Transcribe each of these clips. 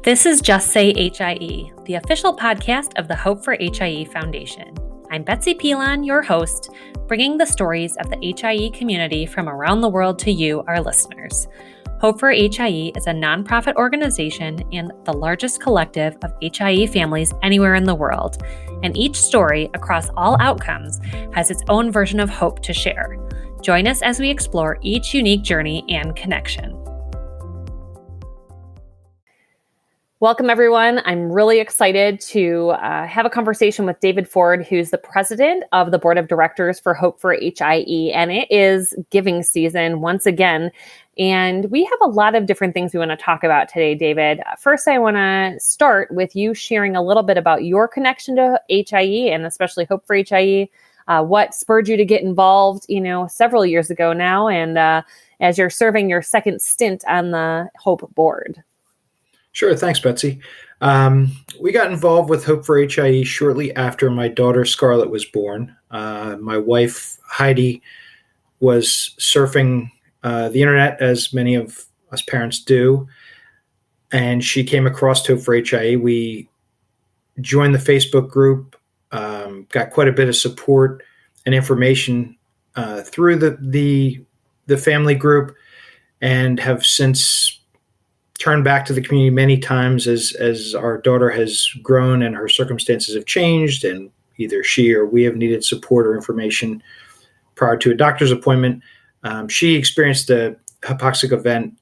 This is Just Say HIE, the official podcast of the Hope for HIE Foundation. I'm Betsy Pilon, your host, bringing the stories of the HIE community from around the world to you, our listeners. Hope for HIE is a nonprofit organization and the largest collective of HIE families anywhere in the world, and each story across all outcomes has its own version of hope to share. Join us as we explore each unique journey and connection. Welcome, everyone. I'm really excited to have a conversation with David Ford, who's the president of the board of directors for Hope for HIE, and it is giving season once again. And we have a lot of different things we want to talk about today, David. First, I want to start with you sharing a little bit about your connection to HIE and especially Hope for HIE, what spurred you to get involved, several years ago now, and as you're serving your second stint on the Hope board. Sure. Thanks, Betsy. We got involved with Hope for HIE shortly after my daughter Scarlett was born. My wife, Heidi, was surfing the internet, as many of us parents do, and she came across Hope for HIE. We joined the Facebook group, got quite a bit of support and information through the family group, and have since turned back to the community many times as our daughter has grown and her circumstances have changed, and either she or we have needed support or information prior to a doctor's appointment. She experienced a hypoxic event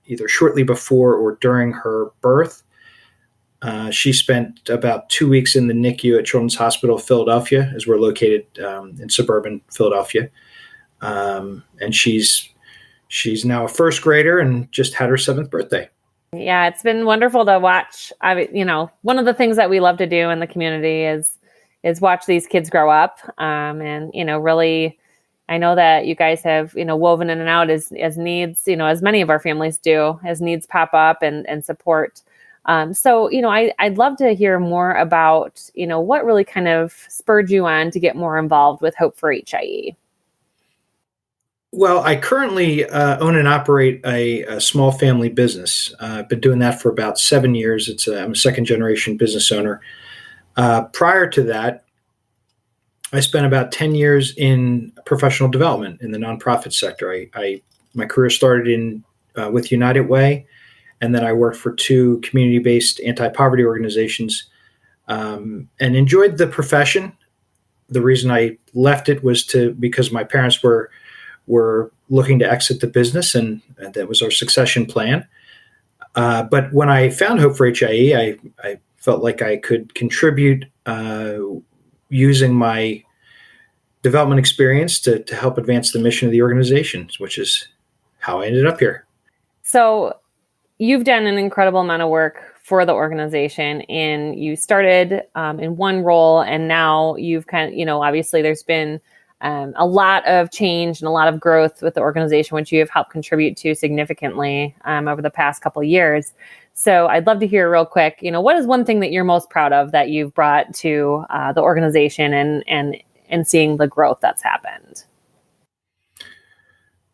either shortly before or during her birth. She spent about 2 weeks in the NICU at Children's Hospital of Philadelphia, as we're located in suburban Philadelphia. And she's now a first grader and just had her 7th birthday. Yeah, it's been wonderful to watch. One of the things that we love to do in the community is watch these kids grow up. And really, I know that you guys have, woven in and out as needs, as many of our families do, as needs pop up and support. So I'd love to hear more about, what really kind of spurred you on to get more involved with Hope for HIE. Well, I currently own and operate a small family business. I've been doing that for about 7 years. I'm a second-generation business owner. Prior to that, I spent about 10 years in professional development in the nonprofit sector. My career started with United Way, and then I worked for 2 community-based anti-poverty organizations, and enjoyed the profession. The reason I left it was because my parents were looking to exit the business, and that was our succession plan. But when I found Hope for HIE, I felt like I could contribute using my development experience to help advance the mission of the organization, which is how I ended up here. So you've done an incredible amount of work for the organization, and you started in one role, and now you've obviously there's been a lot of change and a lot of growth with the organization, which you have helped contribute to significantly over the past couple of years. So I'd love to hear real quick, what is one thing that you're most proud of that you've brought to the organization and seeing the growth that's happened?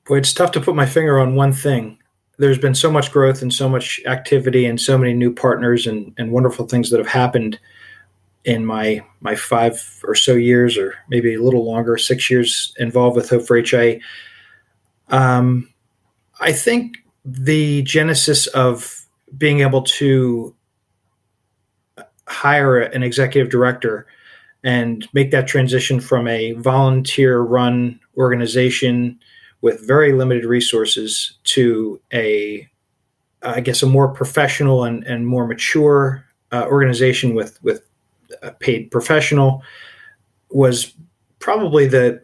Boy, it's tough to put my finger on one thing. There's been so much growth and so much activity and so many new partners and wonderful things that have happened in my 5 or so years, or maybe a little longer, 6 years involved with Hope for HIE. I think the genesis of being able to hire an executive director and make that transition from a volunteer-run organization with very limited resources to a more professional and more mature organization with a paid professional was probably the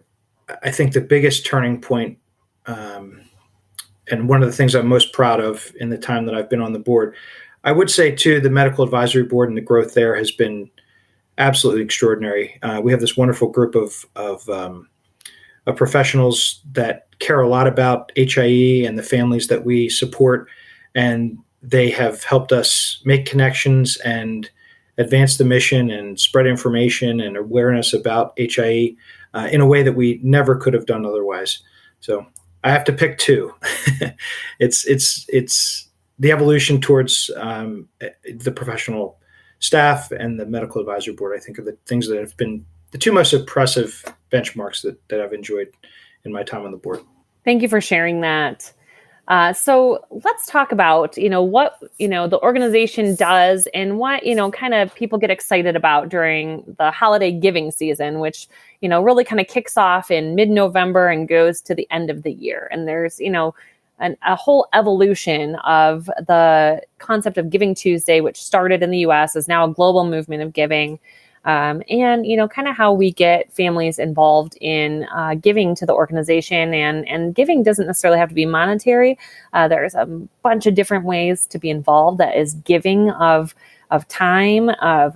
biggest turning point, and one of the things I'm most proud of in the time that I've been on the board. I would say too, the medical advisory board and the growth there has been absolutely extraordinary. We have this wonderful group of professionals that care a lot about HIE and the families that we support, and they have helped us make connections and advance the mission and spread information and awareness about HIE in a way that we never could have done otherwise. So I have to pick 2. It's the evolution towards the professional staff and the medical advisory board, I think, are the things that have been the two most impressive benchmarks that I've enjoyed in my time on the board. Thank you for sharing that. So let's talk about, what, the organization does and what, kind of people get excited about during the holiday giving season, which, really kind of kicks off in mid-November and goes to the end of the year. And there's, a whole evolution of the concept of Giving Tuesday, which started in the US, is now a global movement of giving. And, kind of how we get families involved in giving to the organization. And giving doesn't necessarily have to be monetary. There's a bunch of different ways to be involved. That is giving of time, of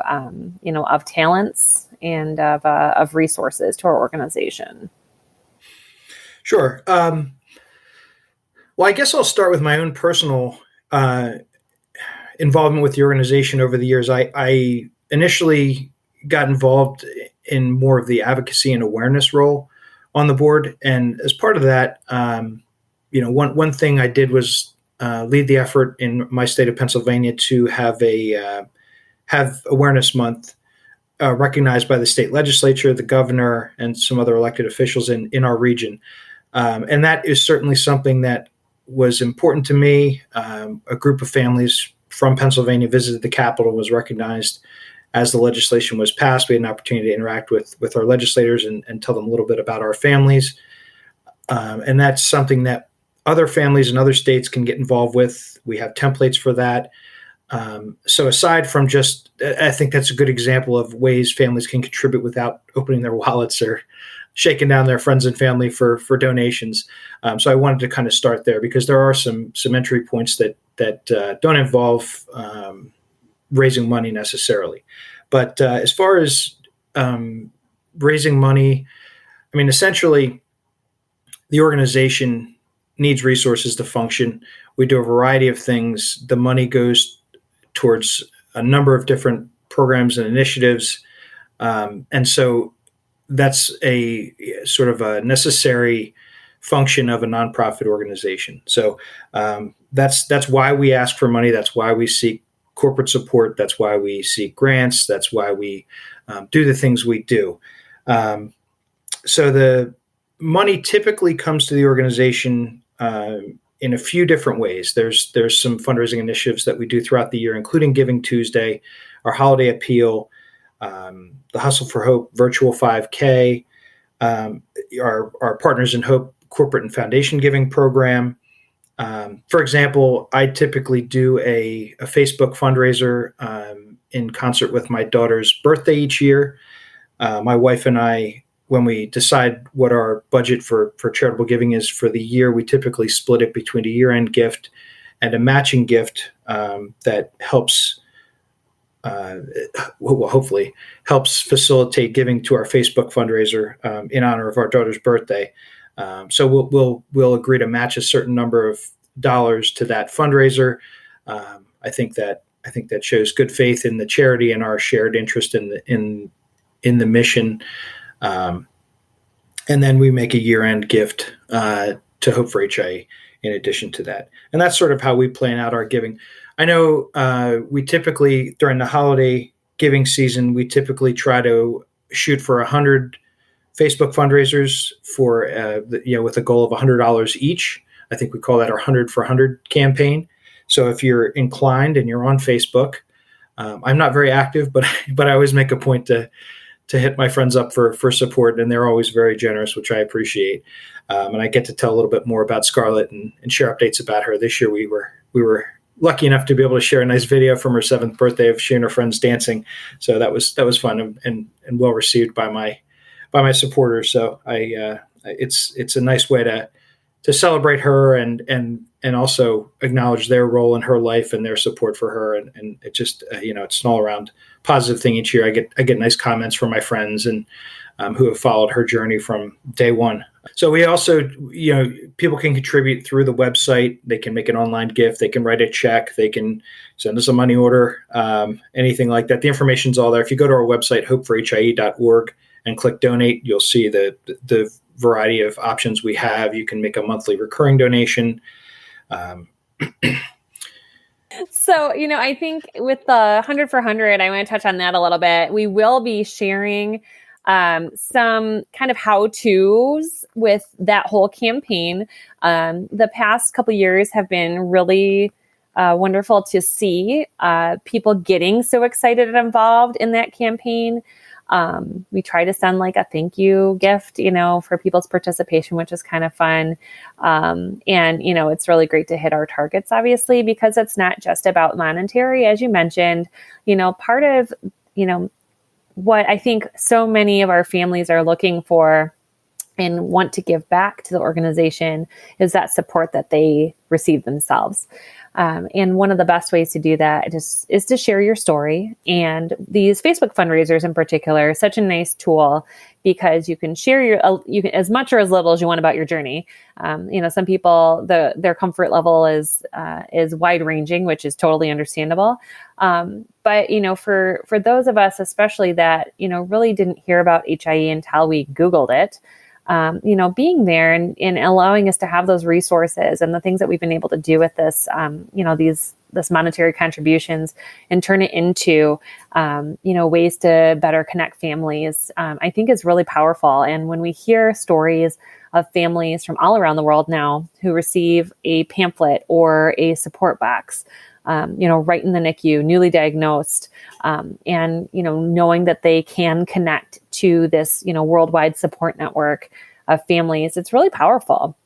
talents, and of resources to our organization. Sure. Well, I guess I'll start with my own personal involvement with the organization over the years. I initially got involved in more of the advocacy and awareness role on the board. And as part of that, one thing I did was lead the effort in my state of Pennsylvania to have have Awareness Month recognized by the state legislature, the governor, and some other elected officials in our region. And that is certainly something that was important to me. A group of families from Pennsylvania visited the Capitol, was recognized as the legislation was passed. We had an opportunity to interact with our legislators and tell them a little bit about our families. And that's something that other families in other states can get involved with. We have templates for that. So aside from just, I think that's a good example of ways families can contribute without opening their wallets or shaking down their friends and family for donations. So I wanted to kind of start there because there are some entry points that don't involve raising money necessarily. But as far as raising money, I mean, essentially, the organization needs resources to function. We do a variety of things. The money goes towards a number of different programs and initiatives. And so that's a sort of a necessary function of a nonprofit organization. So that's why we ask for money. That's why we seek corporate support. That's why we seek grants. That's why we do the things we do. So the money typically comes to the organization in a few different ways. There's some fundraising initiatives that we do throughout the year, including Giving Tuesday, our holiday appeal, the Hustle for Hope virtual 5K, our Partners in Hope corporate and foundation giving program. For example, I typically do a Facebook fundraiser in concert with my daughter's birthday each year. My wife and I, when we decide what our budget for charitable giving is for the year, we typically split it between a year-end gift and a matching gift that helps, hopefully helps facilitate giving to our Facebook fundraiser in honor of our daughter's birthday. So we'll agree to match a certain number of dollars to that fundraiser. I think that shows good faith in the charity and our shared interest in the mission. And then we make a year-end gift to Hope for HIE in addition to that. And that's sort of how we plan out our giving. I know we typically, during the holiday giving season, we typically try to shoot for 100 Facebook fundraisers for, with a goal of $100 each. I think we call that our 100 for 100 campaign. So if you're inclined and you're on Facebook, I'm not very active, but I always make a point to hit my friends up for support, and they're always very generous, which I appreciate. And I get to tell a little bit more about Scarlett and share updates about her. This year we were lucky enough to be able to share a nice video from her 7th birthday of she and her friends dancing. So that was fun and well received by my supporters. So it's a nice way to celebrate her and also acknowledge their role in her life and their support for her. And it just, it's an all around positive thing each year. I get nice comments from my friends and who have followed her journey from day one. So we also, people can contribute through the website. They can make an online gift. They can write a check. They can send us a money order, anything like that. The information's all there. If you go to our website, hopeforhie.org, and click donate, you'll see the variety of options we have. You can make a monthly recurring donation. So, I think with the 100 for 100, I want to touch on that a little bit. We will be sharing some kind of how-tos with that whole campaign. The past couple years have been really wonderful to see people getting so excited and involved in that campaign. We try to send like a thank you gift, for people's participation, which is kind of fun. And, it's really great to hit our targets, obviously, because it's not just about monetary, as you mentioned. Part of, what I think so many of our families are looking for and want to give back to the organization is that support that they receive themselves. And one of the best ways to do that is to share your story. And these Facebook fundraisers in particular are such a nice tool because you can share you can, as much or as little as you want about your journey. Some people, their comfort level is wide ranging, which is totally understandable. But for those of us, especially that, really didn't hear about HIE until we Googled it, being there and allowing us to have those resources and the things that we've been able to do with this, this monetary contributions and turn it into, ways to better connect families, I think is really powerful. And when we hear stories of families from all around the world now who receive a pamphlet or a support box, right in the NICU, newly diagnosed, and, knowing that they can connect to this, worldwide support network of families, it's really powerful.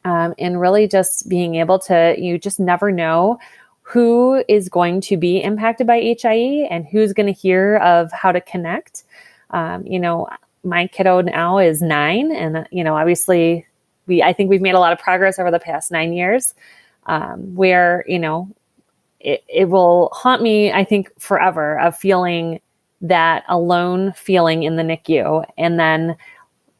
And really just being able to, you just never know who is going to be impacted by HIE and who's going to hear of how to connect. My kiddo now is 9 and, obviously I think we've made a lot of progress over the past 9 years, where, it will haunt me, I think, forever of feeling that alone feeling in the NICU and then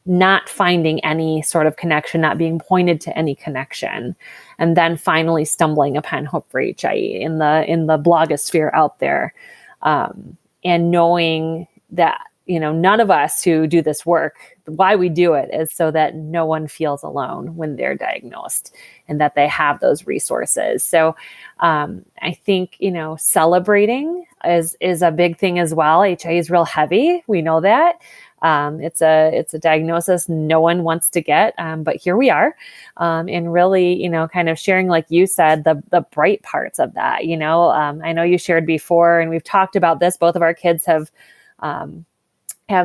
not finding any sort of connection, not being pointed to any connection, and then finally stumbling upon Hope for HIE in the blogosphere out there, and knowing that none of us who do this work, why we do it is so that no one feels alone when they're diagnosed and that they have those resources. So I think, celebrating is a big thing as well. HIE is real heavy. We know that. It's a diagnosis no one wants to get, but here we are, and really, kind of sharing, like you said, the bright parts of that. I know you shared before, and we've talked about this. Both of our kids have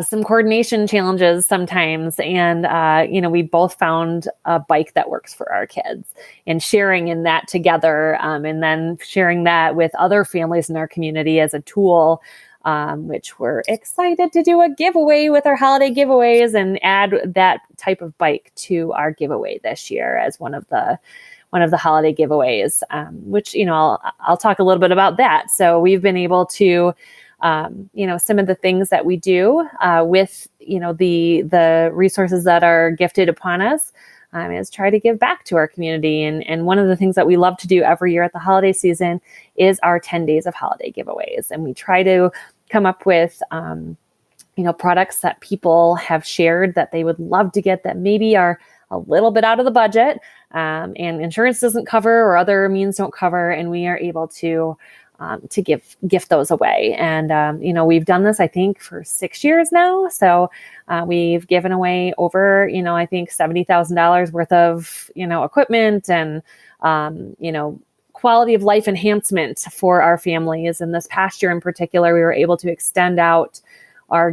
some coordination challenges sometimes. And, we both found a bike that works for our kids and sharing in that together. And then sharing that with other families in our community as a tool, which we're excited to do a giveaway with our holiday giveaways and add that type of bike to our giveaway this year as one of the holiday giveaways, which, I'll talk a little bit about that. So we've been able to, some of the things that we do with, the resources that are gifted upon us is try to give back to our community. And one of the things that we love to do every year at the holiday season is our 10 days of holiday giveaways. And we try to come up with, products that people have shared that they would love to get that maybe are a little bit out of the budget, and insurance doesn't cover or other means don't cover. And we are able to gift those away. And, we've done this, I think, for 6 years now. So we've given away over, I think $70,000 worth of, equipment and, quality of life enhancement for our families. And this past year in particular, we were able to extend out our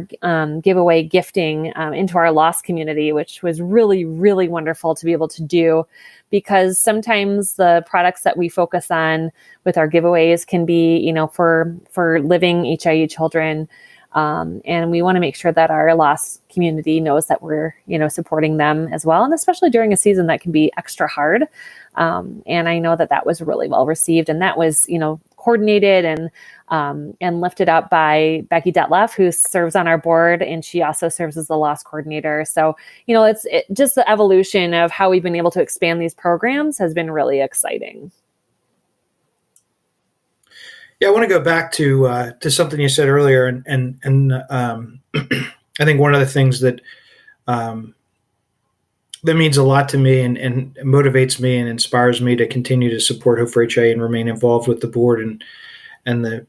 giveaway gifting into our lost community, which was really, really wonderful to be able to do, because sometimes the products that we focus on with our giveaways can be, for living HIE children. And we want to make sure that our lost community knows that we're, supporting them as well. And especially during a season that can be extra hard. And I know that was really well received, and that was, coordinated and lifted up by Becky Detleff, who serves on our board, and she also serves as the loss coordinator. So, it's just the evolution of how we've been able to expand these programs has been really exciting. Yeah, I want to go back to something you said earlier, and I think one of the things that that means a lot to me and motivates me and inspires me to continue to support Hope for HIE and remain involved with the board and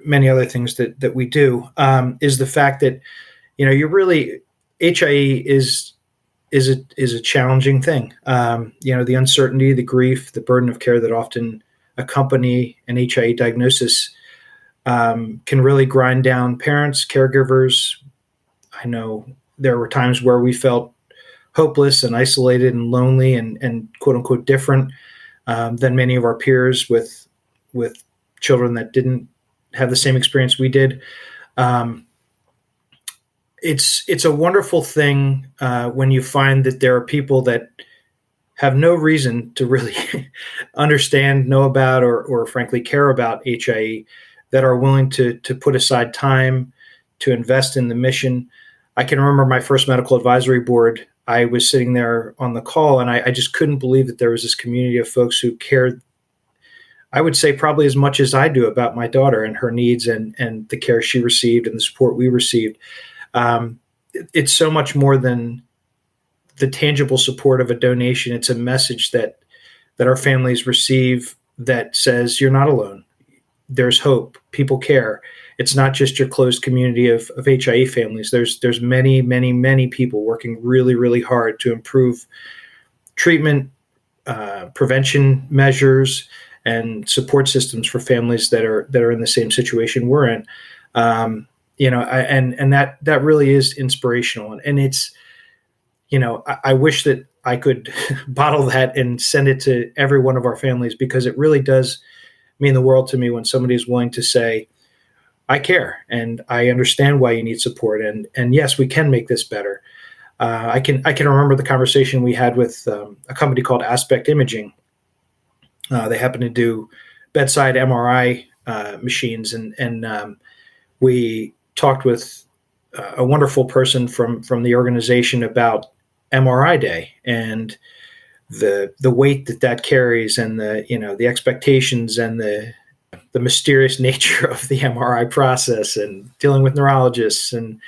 many other things that we do, is the fact that, you're really, HIE is a challenging thing. The uncertainty, the grief, the burden of care that often accompany an HIE diagnosis can really grind down parents, caregivers. I know there were times where we felt hopeless and isolated and lonely and quote unquote different than many of our peers with children that didn't have the same experience we did. It's a wonderful thing when you find that there are people that have no reason to really understand, know about, or frankly care about HIE, that are willing to put aside time to invest in the mission. I can remember my first medical advisory board. I was sitting there on the call, and I just couldn't believe that there was this community of folks who cared, I would say, probably as much as I do about my daughter and her needs and the care she received and the support we received. It's so much more than the tangible support of a donation. It's a message that our families receive that says you're not alone. There's hope. People care. It's not just your closed community of HIE families. There's many, many, many people working really, really hard to improve treatment, prevention measures, and support systems for families that are in the same situation we're in. And that really is inspirational. And it's, I wish that I could bottle that and send it to every one of our families, because it really does mean the world to me when somebody is willing to say, I care and I understand why you need support. And yes, we can make this better. I can remember the conversation we had with a company called Aspect Imaging. They happen to do bedside MRI machines, and we talked with a wonderful person from the organization about MRI Day and the weight that carries, and the expectations and the mysterious nature of the MRI process, and dealing with neurologists and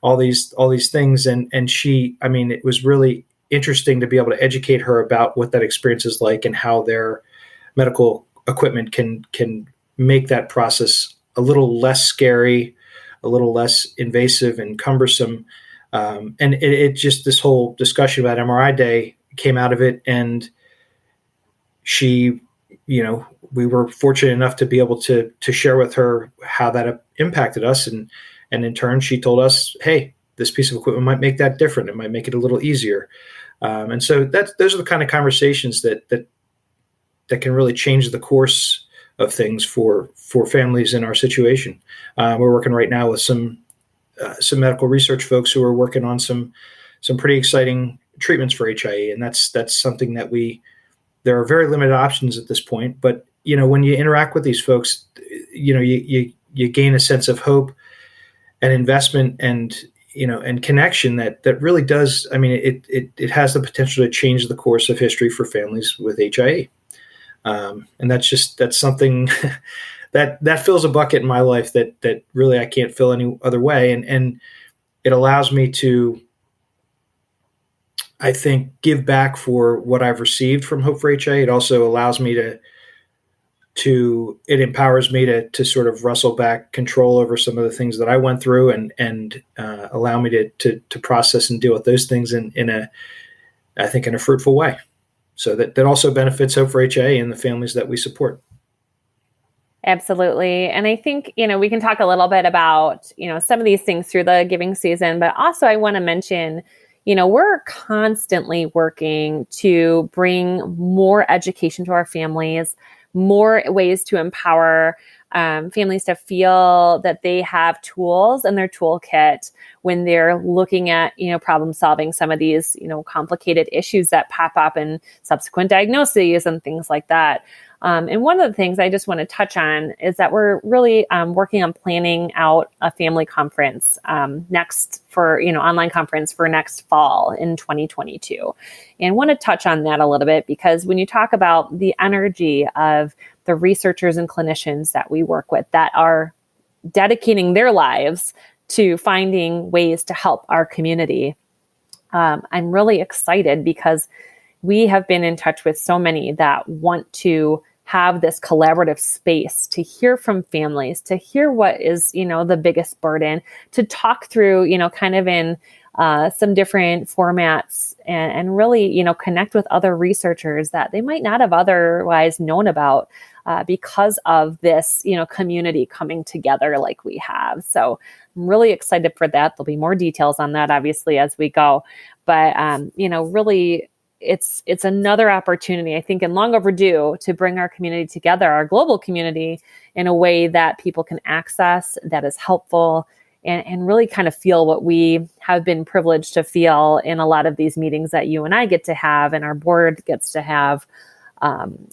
all these things. And she, it was really interesting to be able to educate her about what that experience is like and how their medical equipment can make that process a little less scary, a little less invasive and cumbersome. And it just, this whole discussion about MRI Day came out of it. And she, we were fortunate enough to be able to share with her how that impacted us. And in turn, she told us, hey, this piece of equipment might make that different. It might make it a little easier. And so those are the kind of conversations that can really change the course of things for families in our situation. We're working right now with some medical research folks who are working on some pretty exciting treatments for HIE. And that's something that there are very limited options at this point, but when you interact with these folks, you gain a sense of hope and investment and connection that really does. It has the potential to change the course of history for families with HIE. And that's something that fills a bucket in my life that really I can't fill any other way. And it allows me to, I think, give back for what I've received from Hope for HIE. It also allows me it empowers me to sort of wrestle back control over some of the things that I went through and allow me to process and deal with those things in a fruitful way. So that also benefits Hope for HIE and the families that we support. Absolutely. And I think, we can talk a little bit about, some of these things through the giving season, but also I want to mention, we're constantly working to bring more education to our families, more ways to empower families to feel that they have tools in their toolkit when they're looking at, problem solving some of these, complicated issues that pop up in subsequent diagnoses and things like that. And one of the things I just want to touch on is that we're really working on planning out a family conference online conference for next fall in 2022. And want to touch on that a little bit, because when you talk about the energy of the researchers and clinicians that we work with that are dedicating their lives to finding ways to help our community, I'm really excited because we have been in touch with so many that want to have this collaborative space to hear from families, to hear what is, the biggest burden, to talk through, kind of in some different formats and really, connect with other researchers that they might not have otherwise known about because of this, community coming together like we have. So I'm really excited for that. There'll be more details on that, obviously, as we go. But, really, it's another opportunity, I think, and long overdue to bring our community together, our global community, in a way that people can access, that is helpful, and really kind of feel what we have been privileged to feel in a lot of these meetings that you and I get to have and our board gets to have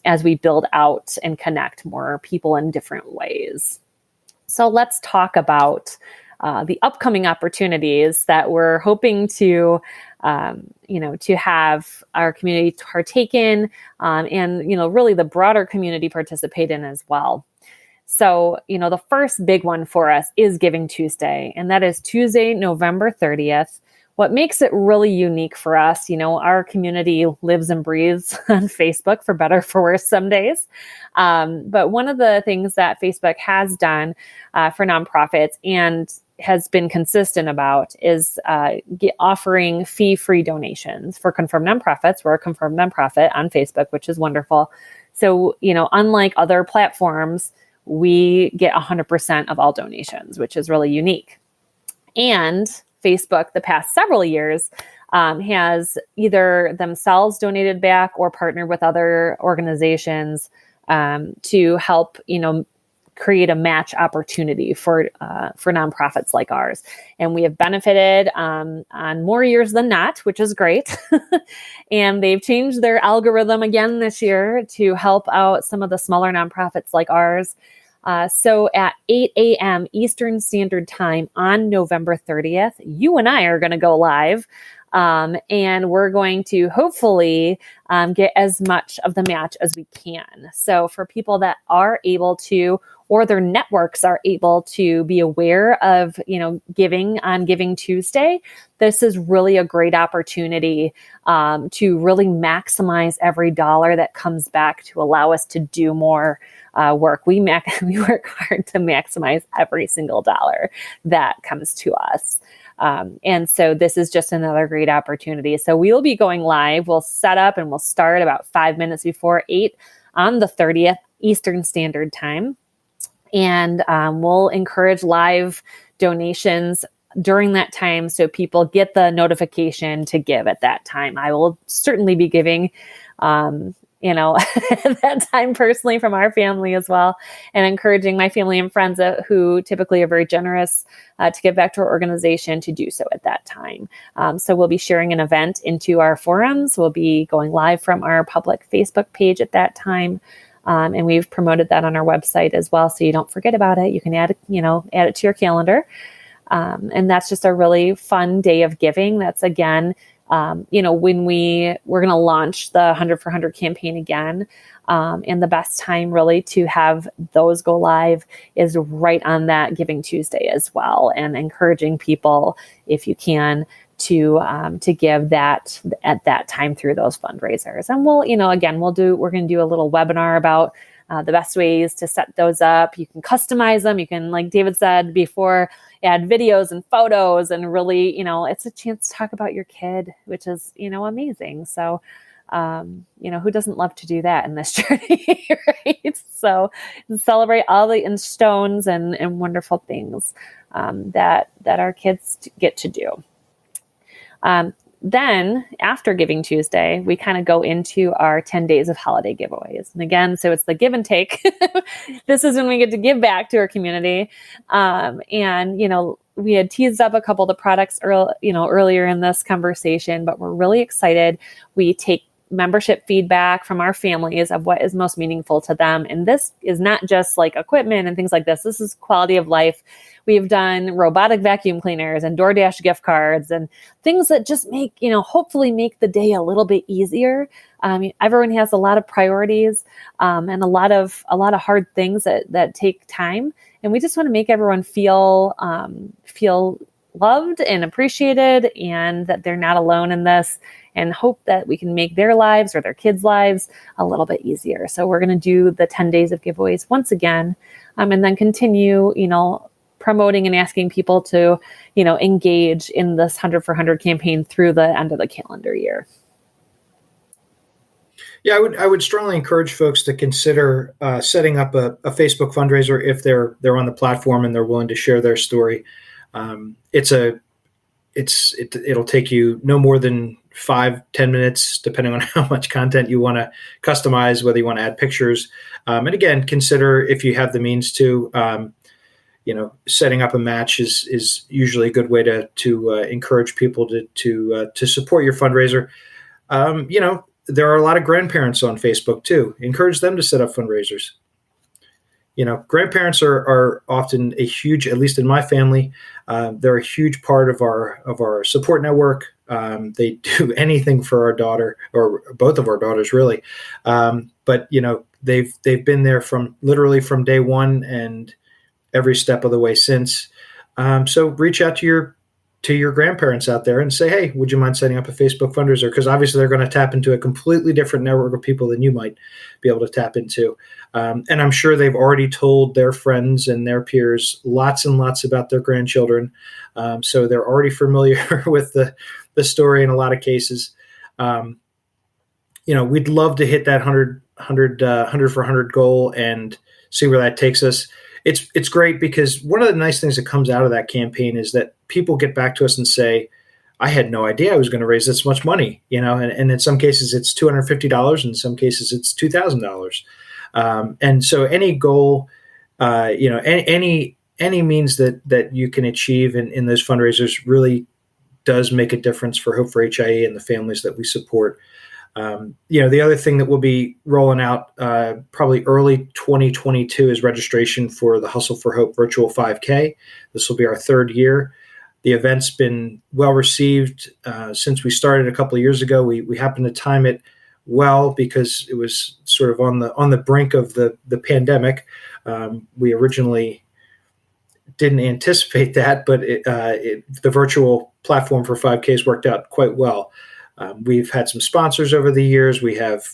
as we build out and connect more people in different ways. So let's talk about the upcoming opportunities that we're hoping to to have our community partake in, and, really the broader community participate in as well. So, the first big one for us is Giving Tuesday, and that is Tuesday, November 30th. What makes it really unique for us, our community lives and breathes on Facebook, for better or for worse some days. But one of the things that Facebook has done for nonprofits and has been consistent about is offering fee-free donations for confirmed nonprofits. We're a confirmed nonprofit on Facebook, which is wonderful. So, unlike other platforms, we get 100% of all donations, which is really unique. And Facebook, the past several years, has either themselves donated back or partnered with other organizations to help, create a match opportunity for nonprofits like ours. And we have benefited on more years than not, which is great. And they've changed their algorithm again this year to help out some of the smaller nonprofits like ours. So at 8 a.m. Eastern Standard Time on November 30th, you and I are going to go live. And we're going to hopefully get as much of the match as we can. So for people that are able to, or their networks are able to be aware of, giving on Giving Tuesday, this is really a great opportunity to really maximize every dollar that comes back to allow us to do more work. We work hard to maximize every single dollar that comes to us. And so this is just another great opportunity. So we'll be going live. We'll set up and we'll start about 5 minutes before 8 on the 30th Eastern Standard Time. And we'll encourage live donations during that time so people get the notification to give at that time. I will certainly be giving at that time personally from our family as well, and encouraging my family and friends who typically are very generous to give back to our organization to do so at that time. So we'll be sharing an event into our forums. We'll be going live from our public Facebook page at that time. And we've promoted that on our website as well. So you don't forget about it. You can add it to your calendar. And that's just a really fun day of giving. That's again, when we're going to launch the 100 for 100 campaign again. And the best time really to have those go live is right on that Giving Tuesday as well. And encouraging people, if you can, to give that at that time through those fundraisers. And we're going to do a little webinar about the best ways to set those up. You can customize them. You can, like David said before, add videos and photos, and really, it's a chance to talk about your kid, which is, amazing. So, who doesn't love to do that in this journey, right? So celebrate all the stones and wonderful things that our kids get to do. Then after Giving Tuesday, we kind of go into our 10 days of holiday giveaways. And again, so it's the give and take. This is when we get to give back to our community. We had teased up a couple of the products earlier in this conversation, but we're really excited. We take membership feedback from our families of what is most meaningful to them. And this is not just like equipment and things like this. This is quality of life. We've done robotic vacuum cleaners and DoorDash gift cards and things that just make, hopefully make the day a little bit easier. Everyone has a lot of priorities and a lot of hard things that take time. And we just want to make everyone feel loved and appreciated, and that they're not alone in this, and hope that we can make their lives or their kids' lives a little bit easier. So we're going to do the 10 days of giveaways once again, and then continue, promoting and asking people to, engage in this 100 for 100 campaign through the end of the calendar year. Yeah, I would strongly encourage folks to consider setting up a Facebook fundraiser if they're on the platform and they're willing to share their story. It'll take you no more than 5-10 minutes, depending on how much content you want to customize, whether you want to add pictures. And again, consider if you have the means to, setting up a match is usually a good way to encourage people to support your fundraiser. There are a lot of grandparents on Facebook too. Encourage them to set up fundraisers. Grandparents are often a huge, at least in my family, they're a huge part of our support network. They do anything for our daughter, or both of our daughters, really. But they've been there literally from day one and every step of the way since. So reach out to your grandparents out there and say, hey, would you mind setting up a Facebook fundraiser? Because obviously they're going to tap into a completely different network of people than you might be able to tap into. And I'm sure they've already told their friends and their peers lots and lots about their grandchildren. So they're already familiar with the story in a lot of cases. We'd love to hit that 100 for 100 goal and see where that takes us. It's great because one of the nice things that comes out of that campaign is that people get back to us and say, I had no idea I was going to raise this much money, and in some cases it's $250. In some cases it's $2,000. And so any goal, any means that you can achieve in those fundraisers really does make a difference for Hope for HIE and the families that we support. The other thing that we'll be rolling out probably early 2022 is registration for the Hustle for Hope virtual 5K. This will be our third year. The event's been well received since we started a couple of years ago. We happened to time it well because it was sort of on the brink of the pandemic. We originally didn't anticipate that, but the virtual platform for 5Ks worked out quite well. We've had some sponsors over the years. We have,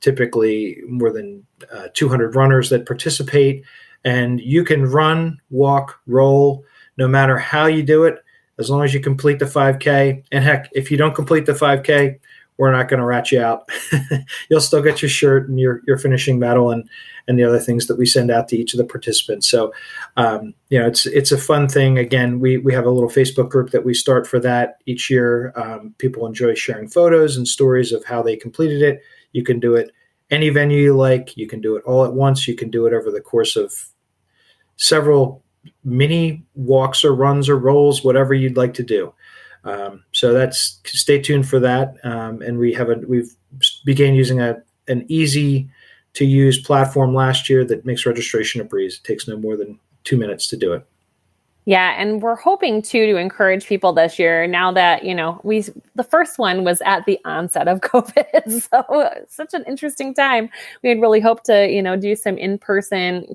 typically more than 200 runners that participate, and you can run, walk, roll, no matter how you do it, as long as you complete the 5K. And heck, if you don't complete the 5K, we're not going to rat you out. You'll still get your shirt and your finishing medal and the other things that we send out to each of the participants. So, it's a fun thing. Again, we have a little Facebook group that we start for that each year. People enjoy sharing photos and stories of how they completed it. You can do it any venue you like. You can do it all at once. You can do it over the course of several mini walks or runs or rolls, whatever you'd like to do. So stay tuned for that. And we've began using an easy to use platform last year that makes registration a breeze. It takes no more than 2 minutes to do it. Yeah. And we're hoping to encourage people this year now that, the first one was at the onset of COVID. So such an interesting time. We had really hoped to, do some in-person,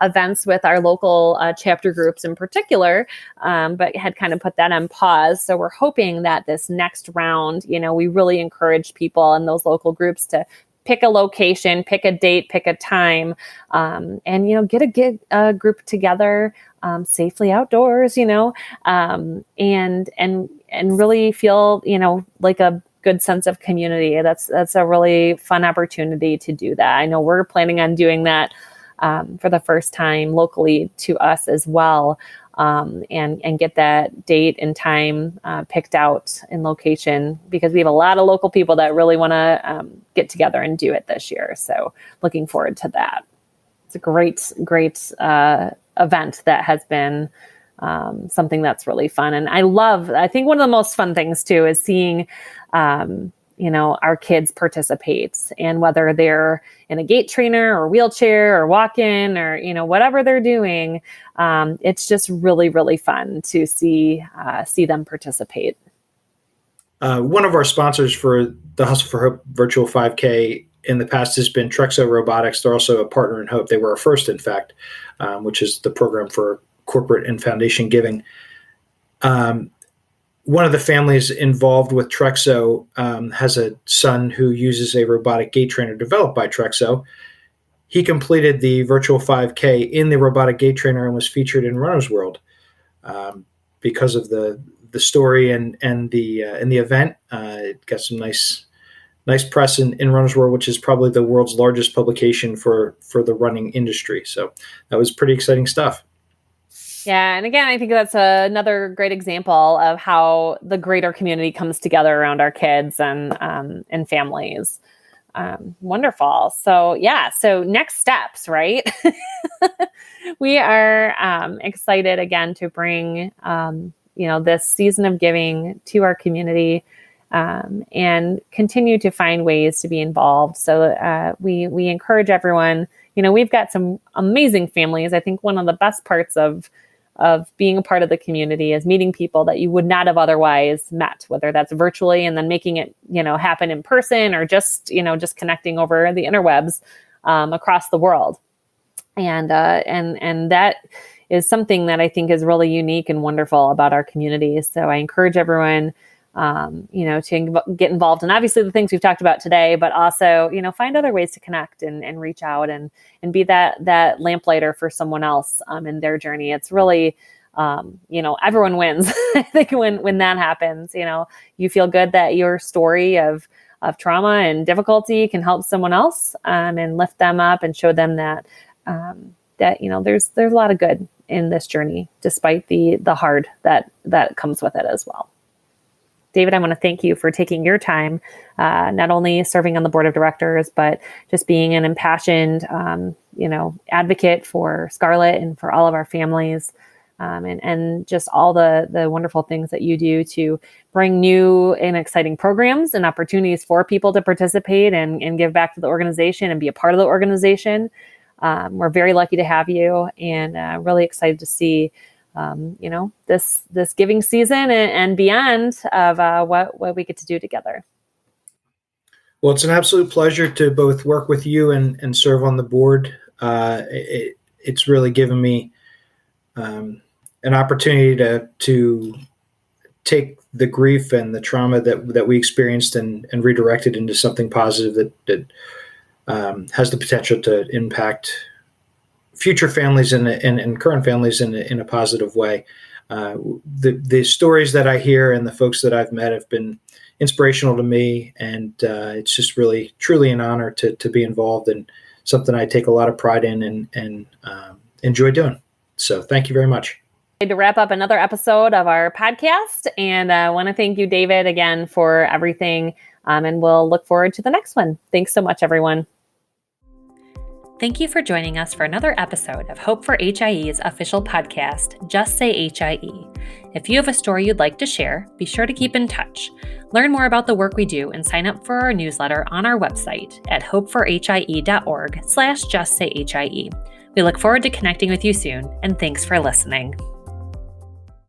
events with our local chapter groups in particular, but had kind of put that on pause. So we're hoping that this next round, we really encourage people in those local groups to pick a location, pick a date, pick a time, and, get a group together safely outdoors, and really feel, like a good sense of community. That's a really fun opportunity to do that. I know we're planning on doing that for the first time locally to us as well, and get that date and time picked out in location, because we have a lot of local people that really want to get together and do it this year. So looking forward to that. It's a great event that has been something that's really fun. And I think one of the most fun things too is seeing our kids participate, and whether they're in a gait trainer or wheelchair or walk-in or, whatever they're doing, it's just really, really fun to see them participate. One of our sponsors for the Hustle for Hope virtual 5K in the past has been Trexo Robotics. They're also a partner in Hope. They were our first, in fact, which is the program for corporate and foundation giving. one of the families involved with Trexo has a son who uses a robotic gait trainer developed by Trexo. He completed the virtual 5K in the robotic gait trainer and was featured in Runner's World because of the story and the event. It got some nice press in Runner's World, which is probably the world's largest publication for the running industry. So that was pretty exciting stuff. Yeah. And again, I think that's another great example of how the greater community comes together around our kids and families. Wonderful. So next steps, right? We are excited again to bring, this season of giving to our community and continue to find ways to be involved. So we encourage everyone, we've got some amazing families. I think one of the best parts of being a part of the community is meeting people that you would not have otherwise met, whether that's virtually and then making it, happen in person or just connecting over the interwebs across the world. And that is something that I think is really unique and wonderful about our community. So I encourage everyone, to get involved in obviously the things we've talked about today, but also, find other ways to connect and reach out and be that lamplighter for someone else in their journey. It's really, everyone wins. I think when that happens, you feel good that your story of trauma and difficulty can help someone else and lift them up and show them that there's a lot of good in this journey, despite the hard that comes with it as well. David, I want to thank you for taking your time, not only serving on the board of directors, but just being an impassioned, advocate for Scarlett and for all of our families, and just all the wonderful things that you do to bring new and exciting programs and opportunities for people to participate and give back to the organization and be a part of the organization. We're very lucky to have you and really excited to see this giving season and beyond of what we get to do together. Well, it's an absolute pleasure to both work with you and serve on the board. It's really given me an opportunity to take the grief and the trauma that we experienced and redirect it into something positive that has the potential to impact future families and current families in a positive way. The stories that I hear and the folks that I've met have been inspirational to me, and it's just really truly an honor to be involved in something I take a lot of pride in and enjoy doing. So thank you very much. To wrap up another episode of our podcast, and I want to thank you, David, again for everything, and we'll look forward to the next one. Thanks so much, everyone. Thank you for joining us for another episode of Hope for HIE's official podcast, Just Say HIE. If you have a story you'd like to share, be sure to keep in touch. Learn more about the work we do and sign up for our newsletter on our website at hopeforhie.org/justsayhie. We look forward to connecting with you soon, and thanks for listening.